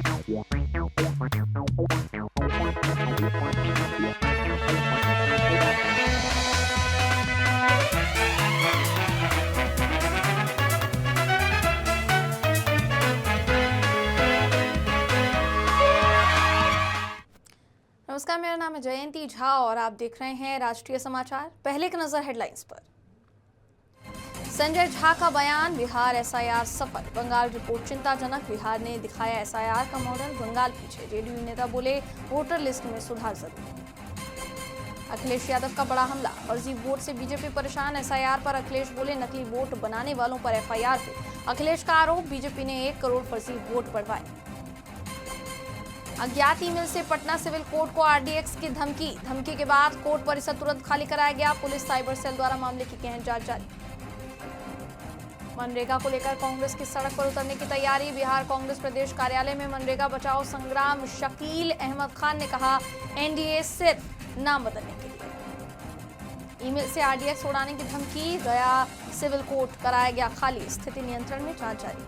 नमस्कार, मेरा नाम है जयंती झा और आप देख रहे हैं राष्ट्रीय समाचार। पहले एक नजर हेडलाइंस पर। संजय झा का बयान, बिहार एसआईआर सफल, बंगाल रिपोर्ट चिंताजनक, बिहार ने दिखाया एसआईआर का मॉडल, बंगाल पीछे। जेडीयू नेता बोले वोटर लिस्ट में सुधार जरूरी। अखिलेश यादव का बड़ा हमला, फर्जी वोट से बीजेपी परेशान, एसआईआर पर अखिलेश बोले नकली वोट बनाने वालों पर एफआईआर हो। अखिलेश का आरोप, बीजेपी ने 1 करोड़ फर्जी वोट बढ़वाए। अज्ञात ईमेल से पटना सिविल कोर्ट को आरडीएक्स की धमकी के बाद कोर्ट परिसर तुरंत खाली कराया गया। पुलिस साइबर सेल द्वारा मामले की गहन जांच जारी। मनरेगा को लेकर कांग्रेस की सड़क पर उतरने की तैयारी, बिहार कांग्रेस प्रदेश कार्यालय में मनरेगा बचाओ संग्राम। शकील अहमद खान ने कहा एनडीए सिर्फ नाम बदलने के लिए। ईमेल से आरडीएक्स उड़ाने की धमकी, गया सिविल कोर्ट कराया गया खाली, स्थिति नियंत्रण में, जांच जारी।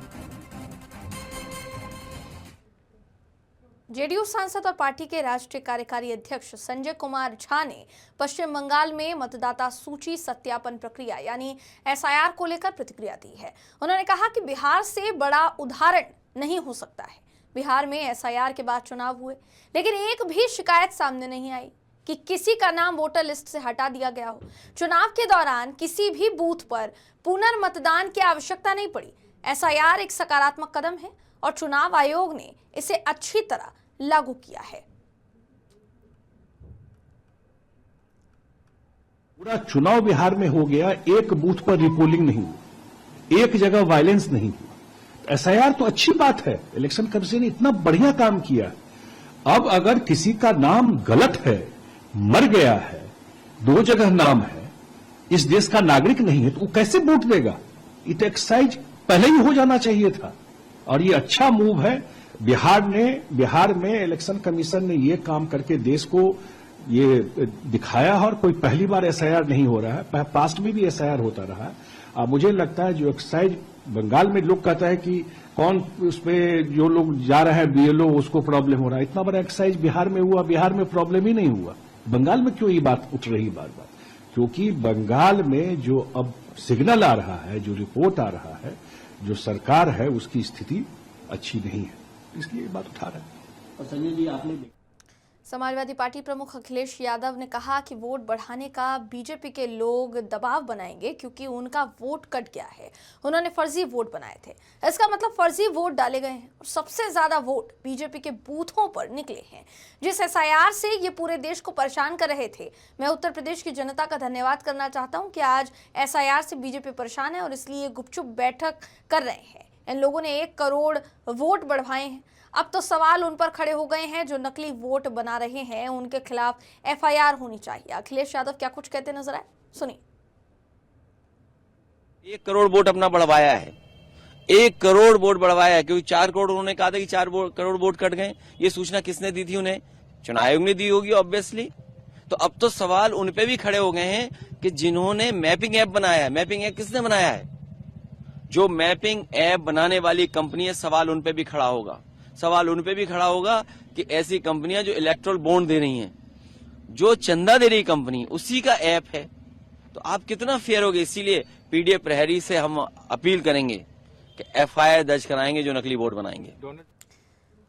जेडीयू सांसद और पार्टी के राष्ट्रीय कार्यकारी अध्यक्ष संजय कुमार झा ने पश्चिम बंगाल में मतदाता सूची सत्यापन प्रक्रिया यानी एसआईआर को लेकर प्रतिक्रिया दी है। उन्होंने कहा कि बिहार से बड़ा उदाहरण नहीं हो सकता है। बिहार में एसआईआर के बाद चुनाव हुए, लेकिन एक भी शिकायत सामने नहीं आई कि किसी का नाम वोटर लिस्ट से हटा दिया गया हो। चुनाव के दौरान किसी भी बूथ पर पुनर्मतदान की आवश्यकता नहीं पड़ी। एसआईआर एक सकारात्मक कदम है और चुनाव आयोग ने इसे अच्छी तरह लागू किया है। पूरा चुनाव बिहार में हो गया, एक बूथ पर रिपोलिंग नहीं हुई, एक जगह वायलेंस नहीं हुआ। एसआईआर तो अच्छी बात है, इलेक्शन कमीशन ने इतना बढ़िया काम किया। अब अगर किसी का नाम गलत है, मर गया है, 2 जगह नाम है, इस देश का नागरिक नहीं है, तो वो कैसे वोट देगा? ये तो एक्सरसाइज पहले ही हो जाना चाहिए था और ये अच्छा मूव है। बिहार में इलेक्शन कमीशन ने ये काम करके देश को ये दिखाया और कोई पहली बार एसआईआर नहीं हो रहा है, पास्ट में भी एसआईआर होता रहा है। मुझे लगता है जो एक्सरसाइज बंगाल में लोग कहता है कि कौन उसमें जो लोग जा रहे हैं बीएलओ उसको प्रॉब्लम हो रहा है, इतना बड़ा एक्सरसाइज बिहार में हुआ, बिहार में प्रॉब्लम ही नहीं हुआ। बंगाल में क्यों ये बात उठ रही बार बार? क्योंकि बंगाल में जो अब सिग्नल आ रहा है, जो रिपोर्ट आ रहा है, जो सरकार है उसकी स्थिति अच्छी नहीं है, इसलिए बात उठा रहे हैं। और संजय जी, आपने समाजवादी पार्टी प्रमुख अखिलेश यादव ने कहा कि वोट बढ़ाने का बीजेपी के लोग दबाव बनाएंगे क्योंकि उनका वोट कट गया है। उन्होंने फर्जी वोट बनाए थे, इसका मतलब फर्जी वोट डाले गए हैं और सबसे ज्यादा वोट बीजेपी के बूथों पर निकले हैं। जिस एसआईआर से ये पूरे देश को परेशान कर रहे थे, मैं उत्तर प्रदेश की जनता का धन्यवाद करना चाहता हूँ कि आज एसआईआर से बीजेपी परेशान है और इसलिए गुपचुप बैठक कर रहे हैं। इन लोगों ने 1 करोड़ वोट बढ़वाए हैं। अब तो सवाल उन पर खड़े हो गए हैं जो नकली वोट बना रहे हैं, उनके खिलाफ एफआईआर होनी चाहिए। अखिलेश यादव क्या कुछ कहते नजर आए, सुनिए। 1 करोड़ वोट अपना बढ़वाया है, 1 करोड़ वोट बढ़वाया है, क्योंकि 4 करोड़ उन्होंने कहा था कि 4 करोड़ वोट कट गए। ये सूचना किसने दी थी उन्हें? चुनाव आयोग ने दी होगी ऑब्वियसली। तो अब तो सवाल उन पे भी खड़े हो गए हैं कि जिन्होंने मैपिंग ऐप बनाया है। मैपिंग ऐप किसने बनाया है? जो मैपिंग ऐप बनाने वाली कंपनी है, सवाल उन पे भी खड़ा होगा। सवाल उन पे भी खड़ा होगा कि ऐसी कंपनियां जो इलेक्ट्रल बॉन्ड दे रही हैं, जो चंदा दे रही कंपनी, उसी का ऐप है, तो आप कितना फेयर होगे। इसीलिए पीडीएफ प्रहरी से हम अपील करेंगे कि एफआईआर दर्ज कराएंगे जो नकली वोट बनाएंगे।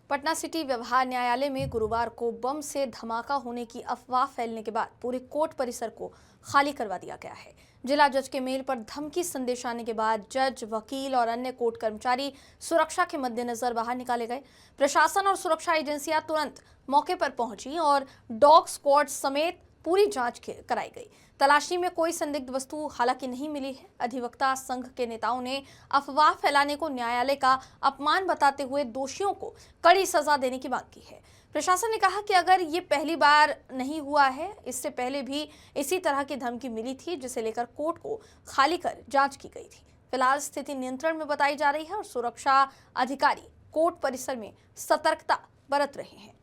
पटना सिटी व्यवहार न्यायालय में गुरुवार को बम से धमाका होने की अफवाह फैलने के बाद पूरे कोर्ट परिसर को खाली करवा दिया गया है। जिला जज के मेल पर धमकी संदेश आने के बाद जज, वकील और अन्य कोर्ट कर्मचारी सुरक्षा के मद्देनजर बाहर निकाले गए। प्रशासन और सुरक्षा एजेंसियां तुरंत मौके पर पहुंची और डॉग स्क्वाड समेत पूरी जांच कराई गई। तलाशी में कोई संदिग्ध वस्तु हालांकि नहीं मिली है। अधिवक्ता संघ के नेताओं ने अफवाह फैलाने को न्यायालय का अपमान बताते हुए दोषियों को कड़ी सजा देने की मांग की है। प्रशासन ने कहा कि अगर ये पहली बार नहीं हुआ है, इससे पहले भी इसी तरह की धमकी मिली थी, जिसे लेकर कोर्ट को खाली कर जांच की गई थी। फिलहाल स्थिति नियंत्रण में बताई जा रही है और सुरक्षा अधिकारी कोर्ट परिसर में सतर्कता बरत रहे हैं।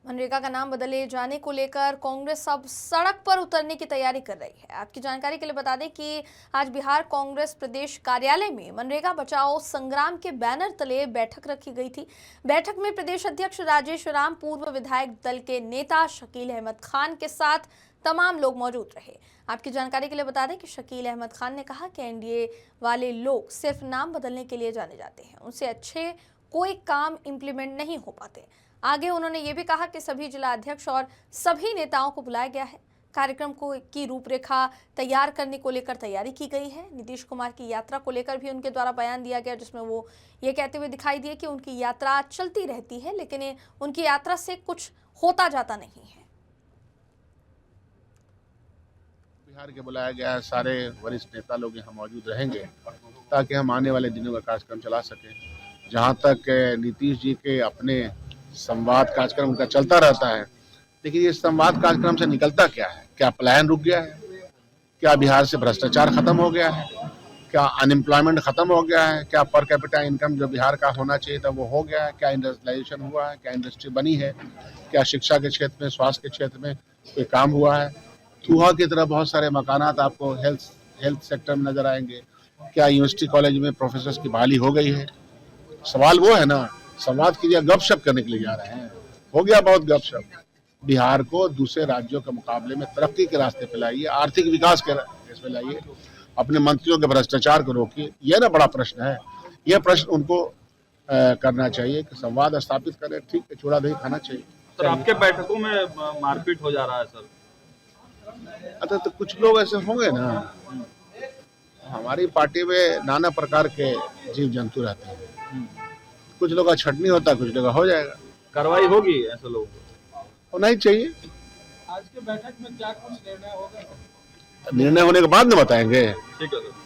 मनरेगा का नाम बदले जाने को लेकर कांग्रेस अब सड़क पर उतरने की तैयारी कर रही है। आपकी जानकारी के लिए बता दें कि आज बिहार कांग्रेस प्रदेश कार्यालय में मनरेगा बचाओ संग्राम के बैनर तले बैठक रखी गई थी। बैठक में प्रदेश अध्यक्ष राजेश राम, पूर्व विधायक दल के नेता शकील अहमद खान के साथ तमाम लोग मौजूद रहे। आपकी जानकारी के लिए बता दें कि शकील अहमद खान ने कहा कि एनडीए वाले लोग सिर्फ नाम बदलने के लिए जाने जाते हैं, उनसे अच्छे कोई काम इंप्लीमेंट नहीं हो पाते। आगे उन्होंने ये भी कहा कि सभी जिला अध्यक्ष और सभी नेताओं को बुलाया गया है। कार्यक्रम की रूपरेखा तैयार करने को लेकर तैयारी की गई है। नीतीश कुमार की यात्रा को लेकर भी उनके द्वारा बयान दिया गया, जिसमें वो ये कहते हुए दिखाई दिए कि उनकी यात्रा चलती रहती है, लेकिन उनकी यात्रा से कुछ होता जाता नहीं है। बिहार के बुलाया गया है, सारे वरिष्ठ नेता लोग यहाँ मौजूद रहेंगे ताकि हम आने वाले दिनों का कार्यक्रम चला सकें। जहाँ तक नीतीश जी के अपने संवाद कार्यक्रम उनका चलता रहता है, लेकिन ये संवाद कार्यक्रम से निकलता क्या है? क्या पलायन रुक गया है? क्या बिहार से भ्रष्टाचार खत्म हो गया है? क्या अनएम्प्लॉयमेंट खत्म हो गया है? क्या पर कैपिटा इनकम जो बिहार का होना चाहिए था वो हो गया है? क्या इंडस्ट्रियलाइजेशन हुआ है? क्या इंडस्ट्री बनी है? क्या शिक्षा के क्षेत्र में, स्वास्थ्य के क्षेत्र में कोई काम हुआ है? थूहा की तरह बहुत सारे मकानात आपको हेल्थ सेक्टर में नजर आएंगे। क्या यूनिवर्सिटी कॉलेज में प्रोफेसर्स की बहाली हो गई है? सवाल वो है ना, संवाद कीजिए, गपशप करने के लिए जा रहे हैं। हो गया बहुत गपशप। बिहार को दूसरे राज्यों के मुकाबले में तरक्की के रास्ते पे लाइए, आर्थिक विकास के रास्ते पे लाइए, अपने मंत्रियों के भ्रष्टाचार को रोकिए। यह ना बड़ा प्रश्न है, यह प्रश्न उनको करना चाहिए कि संवाद स्थापित करें। ठीक है, चूड़ा दही खाना चाहिए। सर, आपके बैठकों में मारपीट हो जा रहा है सर। अच्छा, तो कुछ लोग ऐसे होंगे ना, हमारी पार्टी में नाना प्रकार के जीव जंतु रहते हैं। कुछ लोग का छटनी होता है, कुछ लोग का हो जाएगा। कार्रवाई होगी ऐसे लोगों को? होना ही चाहिए। आज के बैठक में क्या कुछ निर्णय होगा? निर्णय होने के बाद में बताएंगे। ठीक है सर।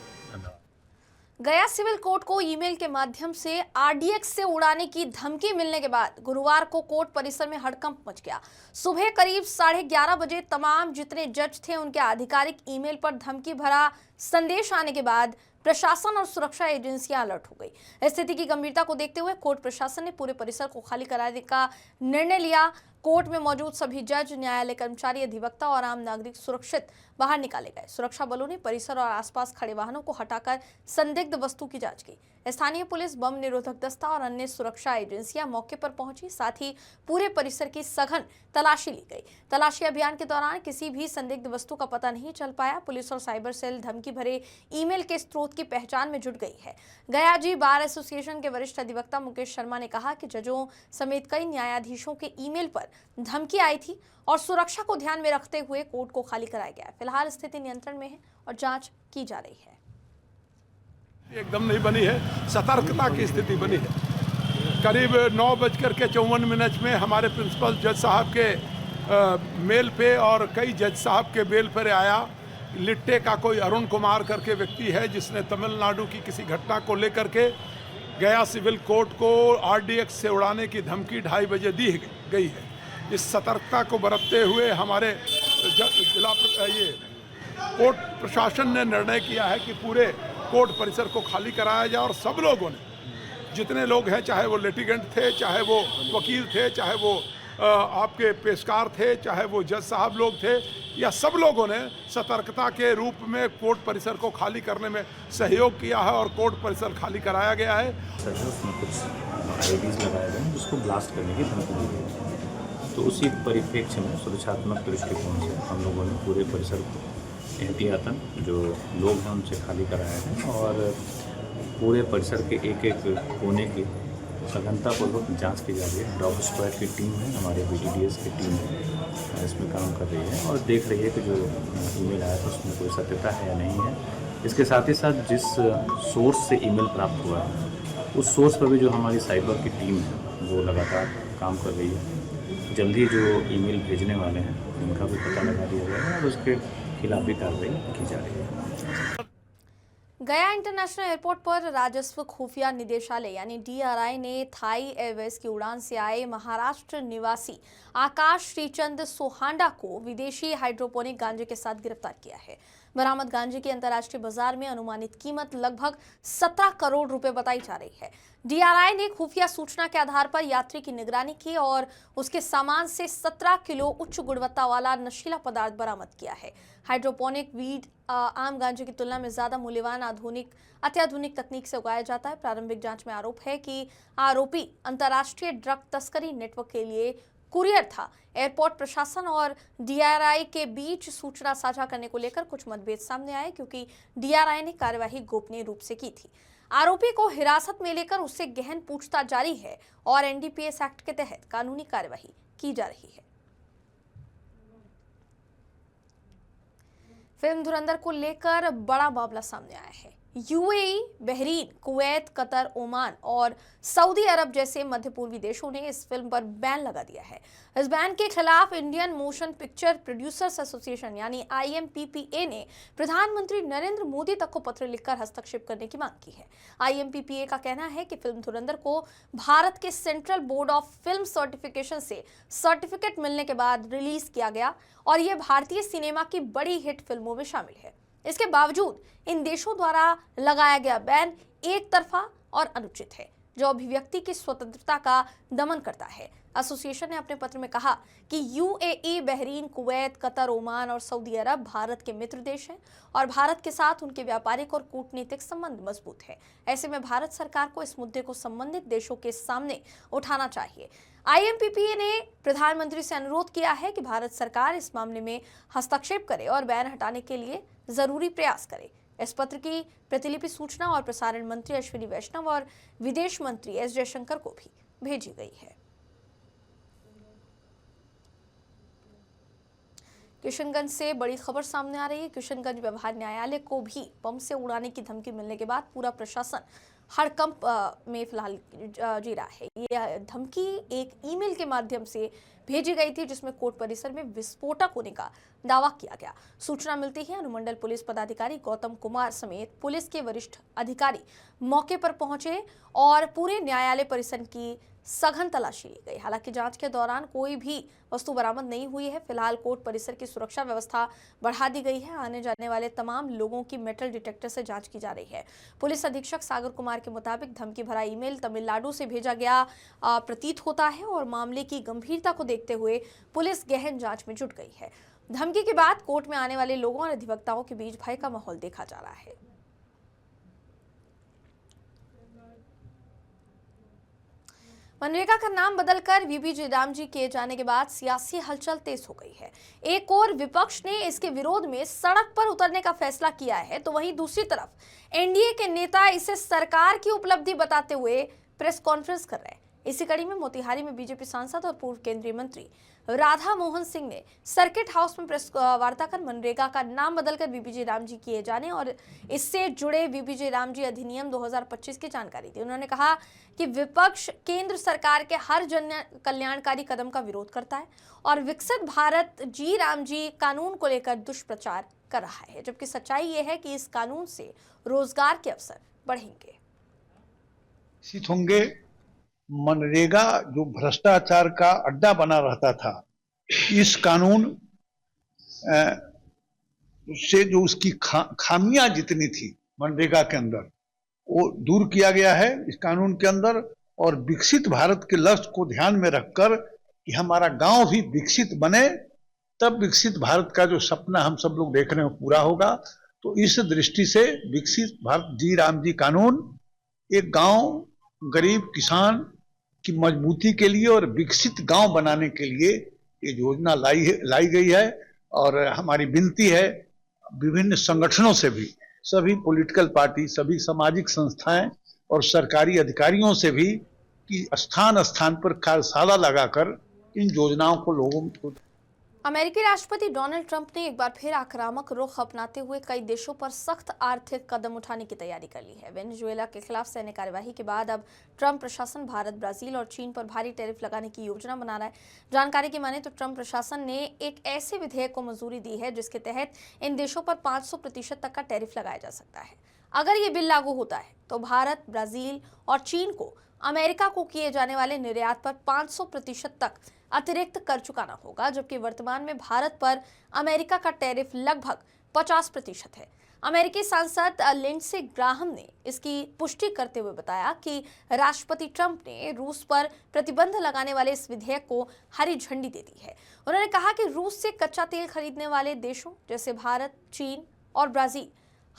गया सिविल कोर्ट को ईमेल के माध्यम से आरडीएक्स से उड़ाने की धमकी मिलने के बाद गुरुवार को कोर्ट परिसर में हड़कंप मच गया। सुबह करीब 11:30 बजे तमाम जितने जज थे उनके आधिकारिक ईमेल पर धमकी भरा संदेश आने के बाद प्रशासन और सुरक्षा एजेंसियां अलर्ट हो गई। स्थिति की गंभीरता को देखते हुए कोर्ट प्रशासन ने पूरे परिसर को खाली कराने का निर्णय लिया। कोर्ट में मौजूद सभी जज, न्यायालय कर्मचारी, अधिवक्ता और आम नागरिक सुरक्षित बाहर निकाले गए। सुरक्षा बलों ने परिसर और आसपास खड़े वाहनों को हटाकर संदिग्ध वस्तु की जांच की। स्थानीय पुलिस, बम निरोधक दस्ता और अन्य सुरक्षा एजेंसियां मौके पर पहुंची। साथ ही पूरे परिसर की सघन तलाशी ली गई। तलाशी अभियान के दौरान किसी भी संदिग्ध वस्तु का पता नहीं चल पाया। पुलिस और साइबर सेल धमकी भरे ईमेल के स्रोत की पहचान में जुट गई है। गया जी बार एसोसिएशन के वरिष्ठ अधिवक्ता मुकेश शर्मा ने कहा कि जजों समेत कई न्यायाधीशों के ईमेल पर धमकी आई थी और सुरक्षा को ध्यान में रखते हुए कोर्ट को खाली कराया गया है। फिलहाल स्थिति नियंत्रण में है और जांच की जा रही है। एकदम नहीं बनी है, सतर्कता की स्थिति बनी है। करीब 9:54 में हमारे प्रिंसिपल जज साहब के मेल पे और कई जज साहब के मेल पर आया। लिट्टे का कोई अरुण कुमार करके व्यक्ति है जिसने तमिलनाडु की किसी घटना को लेकर के गया सिविल कोर्ट को आरडीएक्स से उड़ाने की धमकी 2:30 बजे दी गई है। इस सतर्कता को बरतते हुए हमारे जिला कोर्ट प्रशासन ने निर्णय किया है कि पूरे कोर्ट परिसर को खाली कराया जाए और सब लोगों ने, जितने लोग हैं, चाहे वो लिटिगेंट थे, चाहे वो वकील थे, चाहे वो आपके पेशकार थे, चाहे वो जज साहब लोग थे, या सब लोगों ने सतर्कता के रूप में कोर्ट परिसर को खाली करने में सहयोग किया है और कोर्ट परिसर खाली कराया गया है। उसमें कुछ आईडीज लगाए गए हैं जिसको ब्लास्ट करने की धमकी दी गई है। तो उसी परिप्रेक्ष्य में सुरक्षात्मक दृष्टिकोण से हम लोगों ने पूरे परिसर को एहतियातन जो लोग हैं उनसे खाली कराया है और पूरे परिसर के एक एक कोने की सघनतापूर्वक जांच की जा रही है। डॉग स्क्वाड की टीम है, हमारे बीटीडीएस की टीम है, इसमें काम कर रही है और देख रही है कि जो ईमेल आया था उसमें कोई सत्यता है या नहीं है। इसके साथ ही साथ जिस सोर्स से ईमेल प्राप्त हुआ है उस सोर्स पर भी जो हमारी साइबर की टीम है वो लगातार काम कर रही है। जल्दी जो ईमेल भेजने वाले हैं उनका भी पता लगा दिया गया है और उसके खिलाफ भी कार्रवाई की जा रही है। गया इंटरनेशनल एयरपोर्ट पर राजस्व खुफिया निदेशालय यानी डीआरआई ने थाई एयरवेज की उड़ान से आए महाराष्ट्र निवासी आकाश श्रीचंद सोहांडा को विदेशी हाइड्रोपोनिक गांजे के साथ गिरफ्तार किया है। बरामद गांजे की अंतर्राष्ट्रीय बाजार में अनुमानित कीमत लगभग 17 करोड़ रुपए बताई जा रही है। डीआरआई ने खुफिया सूचना के आधार पर यात्री की निगरानी की और उसके सामान से 17 किलो उच्च गुणवत्ता वाला नशीला पदार्थ बरामद किया है। हाइड्रोपोनिक वीड आम गांजे की तुलना में ज्यादा मूल्यवान अत्याधुनिक तकनीक से उगाया जाता है। प्रारंभिक जांच में आरोप है कि आरोपी अंतर्राष्ट्रीय ड्रग तस्करी नेटवर्क के लिए कुरियर था। एयरपोर्ट प्रशासन और डीआरआई के बीच सूचना साझा करने को लेकर कुछ मतभेद सामने आए, क्योंकि डीआरआई ने कार्यवाही गोपनीय रूप से की थी। आरोपी को हिरासत में लेकर उससे गहन पूछताछ जारी है और एनडीपीएस एक्ट के तहत कानूनी कार्यवाही की जा रही है। फिल्म धुरंधर को लेकर बड़ा मामला सामने आया है। UAE, Bahrain, Kuwait, Qatar, Oman और सऊदी अरब जैसे मध्य पूर्वी देशों ने इस फिल्म पर बैन लगा दिया है। इस बैन के खिलाफ Indian motion picture producers association यानी IMPPA ने प्रधानमंत्री नरेंद्र मोदी तक को पत्र लिखकर हस्तक्षेप करने की मांग की है। IMPPA का कहना है कि फिल्म धुरंधर को भारत के central board of film certification से सर्टिफिकेट मिलने के बाद रिलीज किया गया और यह भारतीय सिनेमा की बड़ी हिट फिल्मों में शामिल है। इसके बावजूद इन देशों द्वारा लगाया गया बैन एक तरफा और अनुचित है, जो अभिव्यक्ति की स्वतंत्रता का दमन करता है। एसोसिएशन ने अपने पत्र में कहा कि UAE, Bahrain, Kuwait, Qatar, Oman और सऊदी अरब भारत के मित्र देश हैं और भारत के साथ उनके व्यापारिक और कूटनीतिक संबंध मजबूत है। ऐसे में भारत सरकार को इस मुद्दे को संबंधित देशों के सामने उठाना चाहिए। IMPPA ने प्रधानमंत्री से अनुरोध किया है कि भारत सरकार इस मामले में हस्तक्षेप करे और बैन हटाने के लिए जरूरी प्रयास करे। इस पत्र की प्रतिलिपि सूचना और प्रसारण मंत्री अश्विनी वैष्णव और विदेश मंत्री S जयशंकर को भी भेजी गई है। किशनगंज से बड़ी खबर सामने आ रही है। किशनगंज व्यवहार न्यायालय को भी बम से उड़ाने की धमकी मिलने के बाद पूरा प्रशासन हड़कंप में फिलहाल जी रहा है। ये धमकी एक ईमेल के माध्यम से भेजी गई थी, जिसमें कोर्ट परिसर में विस्फोटक होने का दावा किया गया। सूचना मिलती है अनुमंडल पुलिस पदाधिकारी गौतम कुमार समेत पुलिस के वरिष्ठ अधिकारी मौके पर पहुंचे और पूरे न्यायालय परिसर की सघन तलाशी ली गई। हालांकि जांच के दौरान कोई भी वस्तु बरामद नहीं हुई है। फिलहाल कोर्ट परिसर की सुरक्षा व्यवस्था बढ़ा दी गई है। आने जाने वाले तमाम लोगों की मेटल डिटेक्टर से जांच की जा रही है। पुलिस अधीक्षक सागर कुमार के मुताबिक धमकी भरा ईमेल तमिलनाडु से भेजा गया प्रतीत होता है और मामले की गंभीरता को देखते हुए पुलिस गहन जांच में जुट गई है। धमकी के बाद कोर्ट में आने वाले लोगों और अधिवक्ताओं के बीच भय का माहौल देखा जा रहा है। मनरेगा का नाम बदलकर VBG राम जी किए जाने के बाद सियासी हलचल तेज हो गई है। एक ओर विपक्ष ने इसके विरोध में सड़क पर उतरने का फैसला किया है, तो वहीं दूसरी तरफ एनडीए के नेता इसे सरकार की उपलब्धि बताते हुए प्रेस कॉन्फ्रेंस कर रहे हैं। इसी कड़ी में मोतिहारी में बीजेपी सांसद और पूर्व केंद्रीय मंत्री राधा मोहन सिंह ने सर्किट हाउस में प्रेस वार्ता कर मनरेगा का नाम बदलकर VBG राम जी किए जाने और इससे जुड़े VBG राम जी अधिनियम 2025 की जानकारी दी। उन्होंने कहा कि विपक्ष केंद्र सरकार के हर जन कल्याणकारी कदम का विरोध करता है और विकसित भारत जी राम जी कानून को लेकर दुष्प्रचार कर रहा है, जबकि सच्चाई ये है कि इस कानून से रोजगार के अवसर बढ़ेंगे। होंगे मनरेगा जो भ्रष्टाचार का अड्डा बना रहता था, इस कानून से जो उसकी खामियां जितनी थी मनरेगा के अंदर वो दूर किया गया है इस कानून के अंदर। और विकसित भारत के लक्ष्य को ध्यान में रखकर कि हमारा गांव भी विकसित बने, तब विकसित भारत का जो सपना हम सब लोग देख रहे हैं पूरा होगा। तो इस दृष्टि से विकसित भारत जी राम जी कानून एक गांव, गरीब किसान की मजबूती के लिए और विकसित गांव बनाने के लिए ये योजना लाई गई है। और हमारी विनती है विभिन्न संगठनों से भी, सभी पॉलिटिकल पार्टी, सभी सामाजिक संस्थाएं और सरकारी अधिकारियों से भी कि स्थान स्थान पर कार्यशाला लगाकर इन योजनाओं को लोगों को। अमेरिकी राष्ट्रपति डोनाल्ड ट्रंप ने एक बार फिर आक्रामक रुख अपनाते हुए कई देशों पर सख्त आर्थिक कदम उठाने की तैयारी कर ली है। वेनेजुएला के खिलाफ सैन्य कार्यवाही के बाद अब ट्रंप प्रशासन भारत, ब्राजील और चीन पर भारी टैरिफ लगाने की योजना बना रहा है। जानकारी की माने तो ट्रंप प्रशासन ने एक ऐसे विधेयक को मंजूरी दी है जिसके तहत इन देशों पर 500% तक का टैरिफ लगाया जा सकता है। अगर ये बिल लागू होता है तो भारत, ब्राजील और चीन को अमेरिका को किए जाने वाले निर्यात पर 500% तक अतिरिक्त कर चुकाना होगा, जबकि वर्तमान में भारत पर अमेरिका का टैरिफ लगभग 50% है। अमेरिकी सांसद लिंडसे ग्राहम ने इसकी पुष्टि करते हुए बताया कि राष्ट्रपति ट्रंप ने रूस पर प्रतिबंध लगाने वाले इस विधेयक को हरी झंडी दे दी है। उन्होंने कहा कि रूस से कच्चा तेल खरीदने वाले देशों जैसे भारत, चीन और ब्राजील,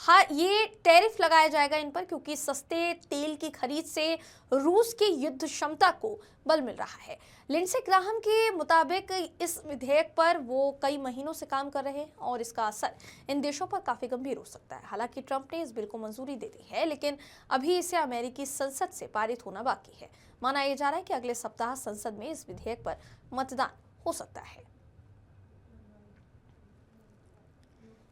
हाँ, ये टैरिफ लगाया जाएगा इन पर, क्योंकि सस्ते तेल की खरीद से रूस की युद्ध क्षमता को बल मिल रहा है। लिंडसे ग्राहम के मुताबिक इस विधेयक पर वो कई महीनों से काम कर रहे हैं और इसका असर इन देशों पर काफी गंभीर हो सकता है। हालांकि ट्रंप ने इस बिल को मंजूरी दे दी है, लेकिन अभी इसे अमेरिकी संसद से पारित होना बाकी है। माना यह जा रहा है कि अगले सप्ताह संसद में इस विधेयक पर मतदान हो सकता है।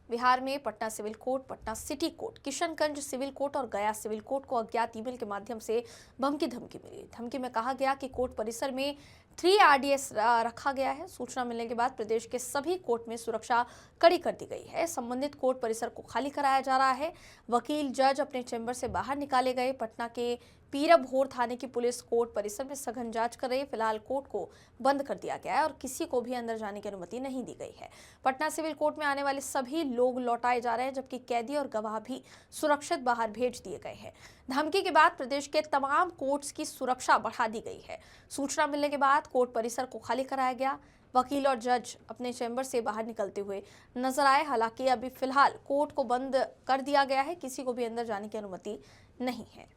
बिहार में Patna civil court, Patna city court, Kishanganj civil court और गया सिविल कोर्ट को अज्ञात ईमेल के माध्यम से धमकी मिली। धमकी में कहा गया कि कोर्ट परिसर में 3 RDS रखा गया है। सूचना मिलने के बाद प्रदेश के सभी कोर्ट में सुरक्षा कड़ी कर दी गई है। संबंधित कोर्ट परिसर को खाली कराया जा रहा है। वकील, जज अपने चैम्बर से बाहर निकाले गए। पटना के पीरभोर थाने की पुलिस कोर्ट परिसर में सघन जांच कर रही है। फिलहाल कोर्ट को बंद कर दिया गया है और किसी को भी अंदर जाने की अनुमति नहीं दी गई है। पटना सिविल कोर्ट में आने वाले सभी लोग लौटाए जा रहे हैं, जबकि कैदी और गवाह भी सुरक्षित बाहर भेज दिए गए हैं। धमकी के बाद प्रदेश के तमाम कोर्ट्स की सुरक्षा बढ़ा दी गई है। सूचना मिलने के बाद कोर्ट परिसर को खाली कराया गया। वकील और जज अपने चैम्बर से बाहर निकलते हुए नजर आए। हालांकि अभी फिलहाल कोर्ट को बंद कर दिया गया है, किसी को भी अंदर जाने की अनुमति नहीं है।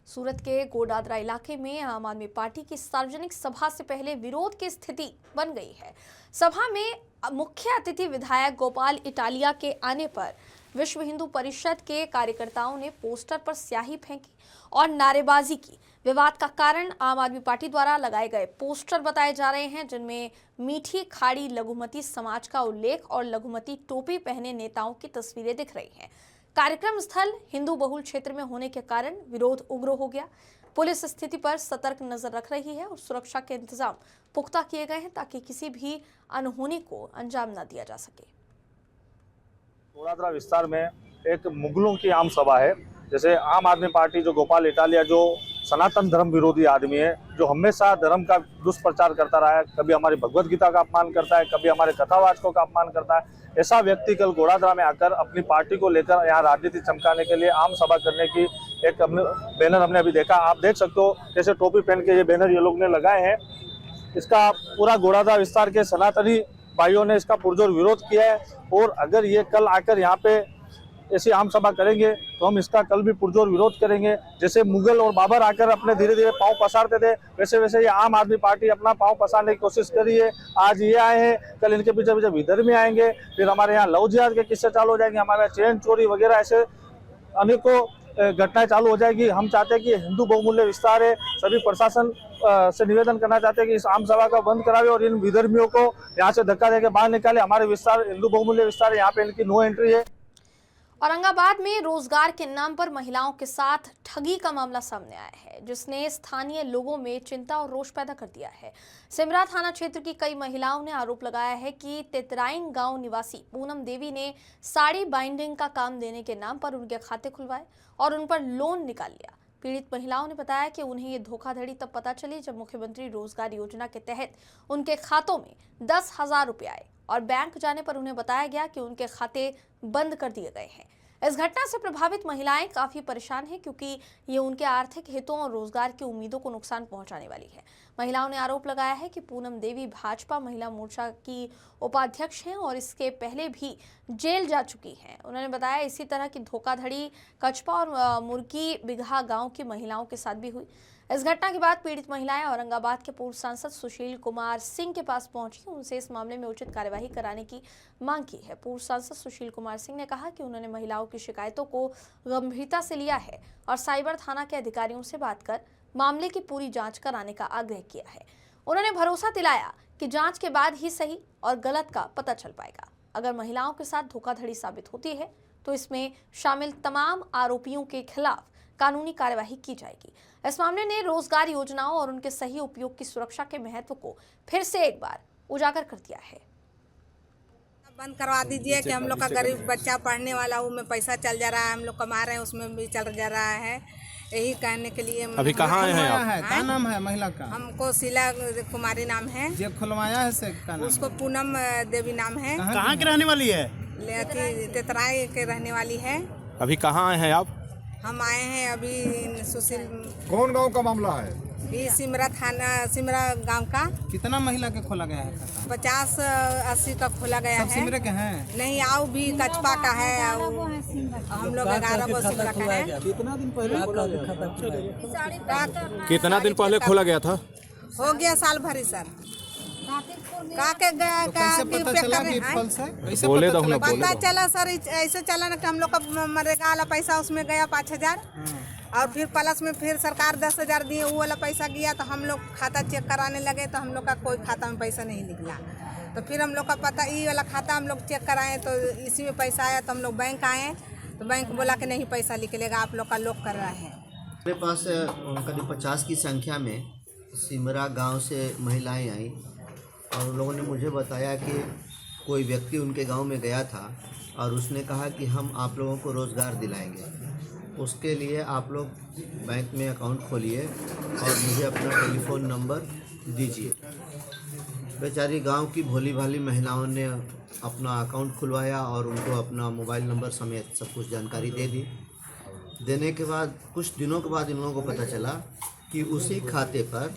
सूरत के गोडादरा इलाके में आम आदमी पार्टी की सार्वजनिक सभा से पहले विरोध की स्थिति बन गई है। सभा में मुख्य अतिथि विधायक गोपाल इटालिया के आने पर विश्व हिंदू परिषद के कार्यकर्ताओं ने पोस्टर पर स्याही फेंकी और नारेबाजी की। विवाद का कारण आम आदमी पार्टी द्वारा लगाए गए पोस्टर बताए जा रहे हैं, जिनमें मीठी खाड़ी लघुमती समाज का उल्लेख और लघुमती टोपी पहने नेताओं की तस्वीरें दिख रही हैं। कार्यक्रम स्थल हिंदू बहुल क्षेत्र में होने के कारण विरोध उग्र हो गया। पुलिस स्थिति पर सतर्क नजर रख रही है और सुरक्षा के इंतजाम पुख्ता किए गए हैं ताकि किसी भी अनहोनी को अंजाम न दिया जा सके। गोडादरा विस्तार में एक मुगलों की आम सभा है। जैसे आम आदमी पार्टी, जो गोपाल इटालिया, जो सनातन धर्म विरोधी आदमी है, जो हमेशा धर्म का दुष्प्रचार करता रहा है, कभी हमारी भगवत गीता का अपमान करता है, कभी हमारे कथावाचकों का अपमान करता है, ऐसा व्यक्ति कल गोडादरा में आकर अपनी पार्टी को लेकर यहाँ राजनीति चमकाने के लिए आम सभा करने की एक बैनर हमने अभी देखा। आप देख सकते हो जैसे टोपी पहन के ये बैनर ये लोग ने लगाए हैं। इसका पूरा गोडादरा विस्तार के सनातनी भाइयों ने इसका पुरजोर विरोध किया है और अगर ये कल आकर यहाँ पे ऐसी आम सभा करेंगे तो हम इसका कल भी पुरजोर विरोध करेंगे। जैसे मुगल और बाबर आकर अपने धीरे धीरे पांव पसारते थे, वैसे वैसे ये आम आदमी पार्टी अपना पांव पसारने की कोशिश कर रही है। आज ये आए हैं, कल इनके पीछे पीछे विधर्मी आएंगे, फिर हमारे यहाँ लव जिहाद के किस्से चालू हो जाएंगे, हमारे यहाँ चेन चोरी वगैरह ऐसे अनेकों घटनाएं चालू हो जाएगी। हम चाहते हैं कि हिंदू बहुमूल्य विस्तार है, सभी प्रशासन से निवेदन करना चाहते हैं कि इस आम सभा का बंद करावे और इन विधर्मियों को यहाँ से धक्का देकर बाहर निकाले। हमारे विस्तार हिंदू बहुमूल्य विस्तार है, यहाँ पे इनकी नो एंट्री है। औरंगाबाद में रोजगार के नाम पर महिलाओं के साथ ठगी का मामला सामने आया है, जिसने स्थानीय लोगों में चिंता और रोष पैदा कर दिया है। सिमरा थाना क्षेत्र की कई महिलाओं ने आरोप लगाया है कि तेतराइन गांव निवासी पूनम देवी ने साड़ी बाइंडिंग का काम देने के नाम पर उनके खाते खुलवाए और उन पर लोन निकाल लिया। पीड़ित महिलाओं ने बताया कि उन्हें ये धोखाधड़ी तब पता चली जब मुख्यमंत्री रोजगार योजना के तहत उनके खातों में 10,000 रुपये आए और बैंक जाने पर उन्हें बताया गया कि उनके खाते बंद कर दिए गए हैं। इस घटना से प्रभावित महिलाएं काफी परेशान हैं, क्योंकि ये उनके आर्थिक हितों और रोजगार की उम्मीदों को नुकसान पहुंचाने वाली है। महिलाओं ने आरोप लगाया है कि पूनम देवी भाजपा महिला मोर्चा की उपाध्यक्ष हैं और इसके पहले भी जेल जा चुकी हैं। उन्होंने बताया इसी तरह की धोखाधड़ी कचपा और मुर्गी बिगहा गांव की महिलाओं के साथ भी हुई। इस घटना के बाद पीड़ित महिलाएं औरंगाबाद के पूर्व सांसद सुशील कुमार सिंह के पास पहुंची, उनसे इस मामले में उचित कार्यवाही कराने की मांग की है। पूर्व सांसद सुशील कुमार सिंह ने कहा कि उन्होंने महिलाओं की शिकायतों को गंभीरता से लिया है और साइबर थाना के अधिकारियों से बात कर मामले की पूरी जांच कराने का आग्रह किया है। उन्होंने भरोसा दिलाया कि जांच के बाद ही सही और गलत का पता चल पाएगा। अगर महिलाओं के साथ धोखाधड़ी साबित होती है तो इसमें शामिल तमाम आरोपियों के खिलाफ कानूनी कार्यवाही की जाएगी। इस मामले ने रोजगार योजनाओं और उनके सही उपयोग की सुरक्षा के महत्व को फिर से एक बार उजागर कर दिया है। बंद करवा दीजिए कि हम लोग का गरीब बच्चा पढ़ने वाला वो में पैसा चल जा रहा है, हम लोग कमा रहे हैं उसमें भी चल जा रहा है। यही कहने के लिए अभी कहाँ हैं आप? क्या नाम है महिला का? हमको शीला कुमारी नाम है। जो खुलवाया है से का नाम? उसको पूनम देवी नाम है। कहाँ की रहने वाली है? तेतराई के रहने वाली है। अभी कहाँ आए हैं आप? हम आए हैं अभी सुशील। कौन गांव का मामला है? ये सिमरा थाना, सिमरा गांव का। कितना महिला के खोला गया है? 50-80 का खोला गया है। सिमरे के हैं? नहीं, आओ भी कचपा का है। हम लोग 11 गो सिमरा का है। कितना दिन पहले कितना दिन पहले खोला गया था? हो गया साल भरी सर। पता चला सर, ऐसे चला ना कि हम लोग का मरेगा वाला पैसा उसमें गया 5000 और फिर प्लस में फिर सरकार 10,000 दिए, वो वाला पैसा गया। तो हम लोग खाता चेक कराने लगे तो हम लोग का कोई खाता में पैसा नहीं निकला। तो फिर हम लोग का पता ये वाला खाता हम लोग चेक कराएं तो इसी में पैसा आया। तो हम लोग बैंक आए तो बैंक बोला कि नहीं पैसा निकलेगा, आप लोग का लॉक कर रहा है। मेरे पास करीब 50 की संख्या में सिमरा गांव से महिलाएं आई और उन लोगों ने मुझे बताया कि कोई व्यक्ति उनके गांव में गया था और उसने कहा कि हम आप लोगों को रोज़गार दिलाएंगे, उसके लिए आप लोग बैंक में अकाउंट खोलिए और मुझे अपना टेलीफोन नंबर दीजिए। बेचारी गांव की भोली भाली महिलाओं ने अपना अकाउंट खुलवाया और उनको अपना मोबाइल नंबर समेत सब कुछ जानकारी दे दी। देने के बाद कुछ दिनों के बाद इन लोगों को पता चला कि उसी खाते पर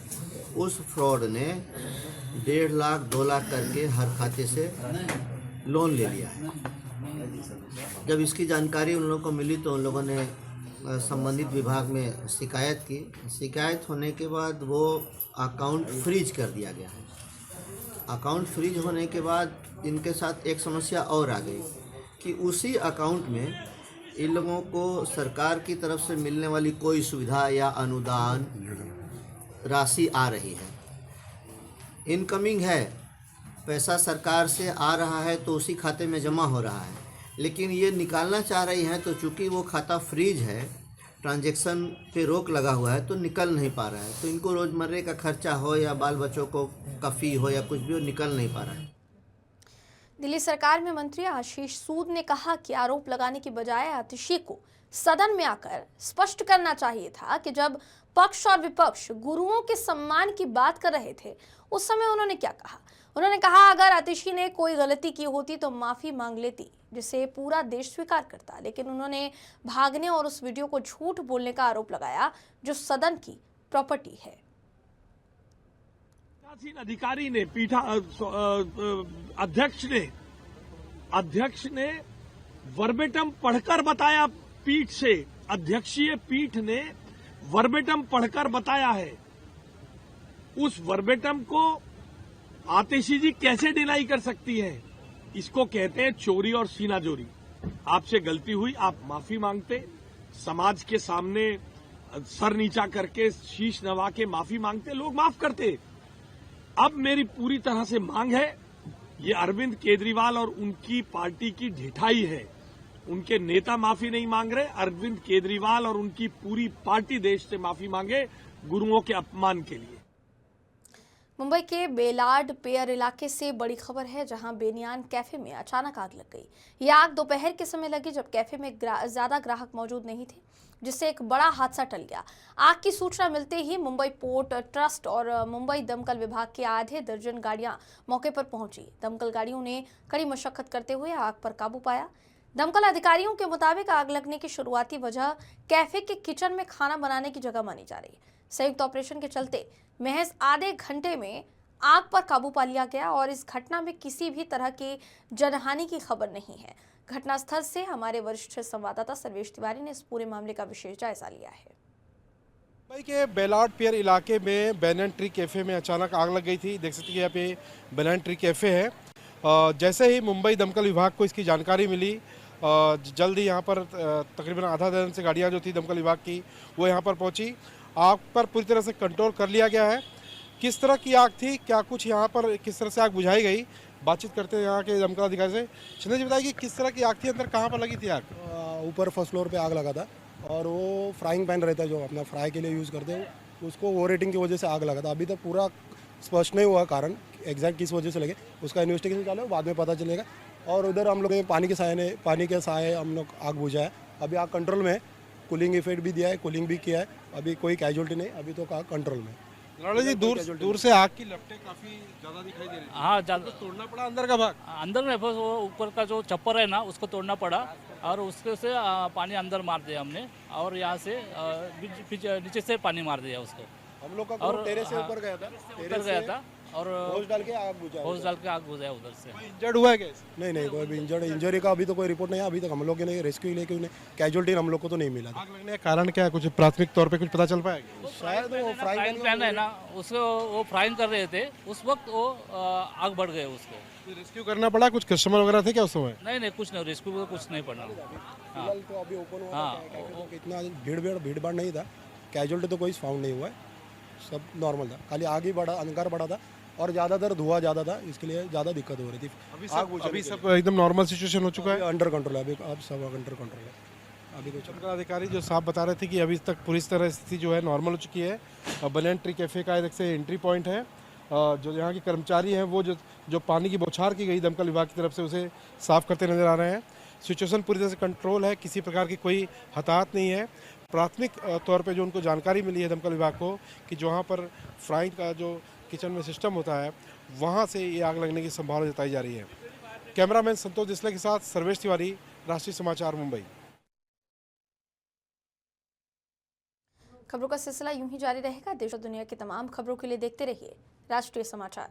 उस फ्रॉड ने 1.5 लाख 2 लाख करके हर खाते से लोन ले लिया है। जब इसकी जानकारी उन लोगों को मिली तो उन लोगों ने संबंधित विभाग में शिकायत की। शिकायत होने के बाद वो अकाउंट फ्रीज कर दिया गया है। अकाउंट फ्रीज होने के बाद इनके साथ एक समस्या और आ गई कि उसी अकाउंट में इन लोगों को सरकार की तरफ से मिलने वाली कोई सुविधा या अनुदान राशि आ रही है, इनकमिंग है, पैसा सरकार से आ रहा है तो उसी खाते में जमा हो रहा है, लेकिन ये निकालना चाह रही हैं तो चूँकि वो खाता फ्रीज है, ट्रांजैक्शन पे रोक लगा हुआ है तो निकल नहीं पा रहा है। तो इनको रोज़मर्रे का खर्चा हो या बाल बच्चों को का फी हो या कुछ भी हो, निकल नहीं पा रहा है। दिल्ली सरकार में मंत्री आशीष सूद ने कहा कि आरोप लगाने की बजाय आतिशी को सदन में आकर स्पष्ट करना चाहिए था कि जब पक्ष और विपक्ष गुरुओं के सम्मान की बात कर रहे थे उस समय उन्होंने क्या कहा। उन्होंने कहा अगर आतिशी ने कोई गलती की होती तो माफी मांग लेती, जिसे पूरा देश स्वीकार करता, लेकिन उन्होंने भागने और उस वीडियो को झूठ बोलने का आरोप लगाया जो सदन की प्रॉपर्टी है। अधिकारी ने अध्यक्ष ने वर्बेटम पढ़कर बताया पीठ से, अध्यक्षीय पीठ ने वर्बेटम पढ़कर बताया है। उस वर्बेटम को आतिशी जी कैसे डिनाई कर सकती है? इसको कहते हैं चोरी और सीनाजोरी। आपसे गलती हुई, आप माफी मांगते, समाज के सामने सर नीचा करके शीश नवा के माफी मांगते, लोग माफ करते। अब मेरी पूरी तरह से मांग है, ये अरविंद केजरीवाल और उनकी पार्टी की ढिठाई है। उनके नेता माफी नहीं मांग रहे, अरविंद केजरीवाल और उनकी पूरी पार्टी देश से माफी मांगे गुरुओं के अपमान के लिए। मुंबई के बेलाड पेयर इलाके से बड़ी खबर है, जहां बेनियान कैफे में अचानक आग लग गई। यह आग दोपहर के समय लगी जब कैफे में ज्यादा ग्राहक मौजूद नहीं थे, जिससे एक बड़ा हादसा टल गया। आग की सूचना मिलते ही मुंबई पोर्ट ट्रस्ट और मुंबई दमकल विभाग के आधे दर्जन गाड़ियां मौके पर पहुंची। दमकल गाड़ियों ने कड़ी मशक्कत करते हुए आग पर काबू पाया। दमकल अधिकारियों के मुताबिक आग लगने की शुरुआती वजह कैफे के किचन में खाना बनाने की जगह मानी जा रही। संयुक्त ऑपरेशन के चलते महज आधे घंटे में आग पर काबू पा लिया गया और इस घटना में किसी भी तरह की जनहानि की खबर नहीं है। घटनास्थल से हमारे वरिष्ठ संवाददाता सर्वेश तिवारी ने इस पूरे मामले का विशेष जायजा लिया है। मुंबई के बेलाड पियर इलाके में बैनन ट्री कैफे में अचानक आग लग गई थी। देख सकते हैं यहाँ पे बैनन ट्री कैफे है। जैसे ही मुंबई दमकल विभाग को इसकी जानकारी मिली, जल्दी यहाँ पर तकरीबन आधा दर्जन से गाड़ियाँ जो थी दमकल विभाग की वो यहाँ पर पहुँची। आग पर पूरी तरह से कंट्रोल कर लिया गया है। किस तरह की आग थी, क्या कुछ यहाँ पर किस तरह से आग बुझाई गई, बातचीत करते हैं यहाँ के दमकल अधिकारी से। शिंदे जी बताइए कि किस तरह की आग थी, अंदर कहाँ पर लगी थी आग? ऊपर फर्स्ट फ्लोर पे आग लगा था और वो फ्राइंग पैन रहता है जो अपना फ्राई के लिए यूज़ करते हैं, उसको ओवर हीटिंग की वजह से आग लगा था। अभी तक पूरा स्पष्ट नहीं हुआ कारण एग्जैक्ट किस वजह से लगे, उसका इन्वेस्टिगेशन चालू है, बाद में पता चलेगा। और उधर हम लोग ने पानी के साए हम लोग आग बुझा है। अभी आग कंट्रोल में है, कूलिंग इफेक्ट भी दिया है, कूलिंग भी किया है, अभी कोई कैजुअल्टी नहीं, अभी तो आग कंट्रोल में। लाला जी दूर से आग की लपटें काफी ज्यादा दिखाई दे रही थी। हाँ ज़्यादा तोड़ना पड़ा अंदर का भाग। अंदर में बस वो ऊपर का जो छप्पर है ना उसको तोड़ना पड़ा और उसके से पानी अंदर मार दिया हमने और यहाँ से नीचे से पानी मार दिया उसको। हम लोग का और टेरेस से हाँ, ऊपर गया था, ऊपर गया था और होश डाल के आग बुझा। होश डाल के आग बुझाया उधर से। इंजर्ड हुआ है क्या? नहीं नहीं, कोई भी इंजरी का अभी तो कोई रिपोर्ट नहीं है। अभी तक हम लोग ने रेस्क्यू लेके उन्हें कैजुअलिटी हम लोग को तो नहीं मिला था। आग लगने का कारण क्या है, कुछ प्राथमिक तौर पे कुछ पता चल पाया? शायद वो फ्राइंग पैन है ना उसको वो फ्राइंग कर रहे थे उस वक्त वो आग बढ़ गए उसको। रेस्क्यू करना पड़ा? कुछ कस्टमर वगैरह थे क्या उस समय? नहीं कुछ नहीं, रेस्क्यू को कुछ नहीं पड़ा। फिलहाल तो अभी ओपन हुआ हाँ, था, इतना भीड़ भाड़ नहीं था, कैजुअलिटी तो कोई फाउंड नहीं हुआ है, सब नॉर्मल था। खाली आग ही बढ़ा, अंगार बढ़ा था और ज़्यादातर धुआं ज़्यादा था, इसके लिए ज़्यादा दिक्कत हो रही थी। अभी सब एकदम नॉर्मल सिचुएशन हो चुका है, अंडर कंट्रोल है। अभी अब सब अंडर कंट्रोल है। अभी तो सरकार अधिकारी जो साहब बता रहे थे कि अभी तक पूरी तरह स्थिति जो है नॉर्मल हो चुकी है। बनियान ट्री कैफ़े का एक से एंट्री पॉइंट है, जो यहाँ के कर्मचारी हैं वो जो पानी की बौछार की गई दमकल विभाग की तरफ से उसे साफ करते नजर आ रहे हैं। सिचुएशन पूरी तरह से कंट्रोल है, किसी प्रकार की कोई हताहत नहीं है। प्राथमिक तौर पे जो उनको जानकारी मिली है दमकल विभाग को कि जहाँ पर फ्राइंग का जो किचन में सिस्टम होता है वहाँ से ये आग लगने की संभावना जताई जा रही है। कैमरामैन संतोष दिसले के साथ सर्वेश तिवारी, राष्ट्रीय समाचार, मुंबई। खबरों का सिलसिला यूं ही जारी रहेगा। देश और दुनिया की तमाम खबरों के लिए देखते रहिए राष्ट्रीय समाचार।